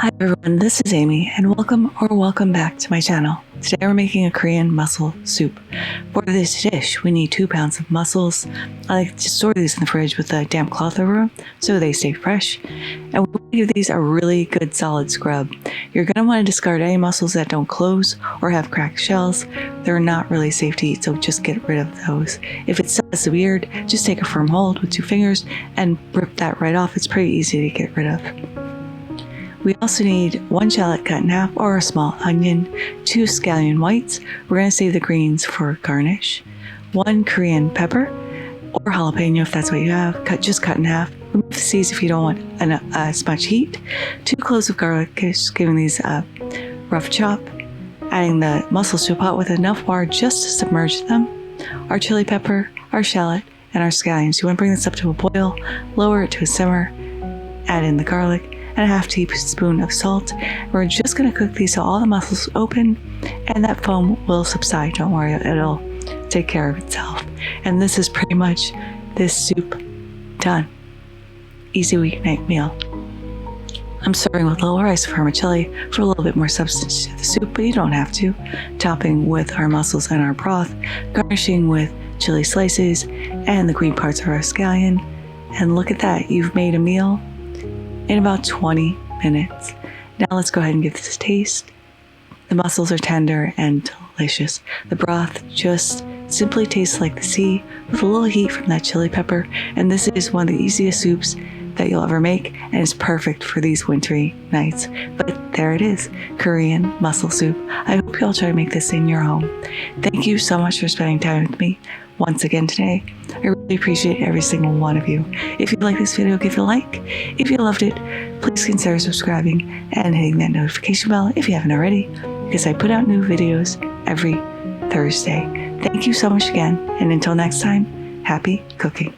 Hi everyone, this is Amy and welcome back to my channel. Today we're making a Korean mussel soup. For this dish, we need 2 pounds of mussels. I like to store these in the fridge with a damp cloth over them so they stay fresh. And we want to give these a really good solid scrub. You're going to want to discard any mussels that don't close or have cracked shells. They're not really safe to eat, so just get rid of those. If it still has the beard, just take a firm hold with 2 fingers and rip that right off. It's pretty easy to get rid of. We also need 1 shallot cut in half or a small onion, 2 scallion whites, we're going to save the greens for garnish, 1 Korean pepper or jalapeno if that's what you have, just cut in half, remove the seeds if you don't want as much heat, 2 cloves of garlic, just giving these a rough chop, adding the mussels to a pot with enough water just to submerge them, our chili pepper, our shallot, and our scallions. You want to bring this up to a boil, lower it to a simmer, add in the garlic, and a ½ teaspoon of salt. We're just going to cook these till all the mussels open and that foam will subside. Don't worry, it'll take care of itself. And this is pretty much this soup done. Easy weeknight meal. I'm serving with a little rice vermicelli for a little bit more substance to the soup, but you don't have to. Topping with our mussels and our broth, garnishing with chili slices and the green parts of our scallion. And look at that, you've made a meal in about 20 minutes. Now let's go ahead and give this a taste. The mussels are tender and delicious. The broth just simply tastes like the sea with a little heat from that chili pepper. And this is one of the easiest soups that you'll ever make, and it's perfect for these wintry nights. But there it is, Korean mussel soup. I hope you all try to make this in your home. Thank you so much for spending time with me once again today. I really appreciate every single one of you. If you like this video, give it a like. If you loved it, please consider subscribing and hitting that notification bell if you haven't already, because I put out new videos every Thursday. Thank you so much again, and until next time, happy cooking.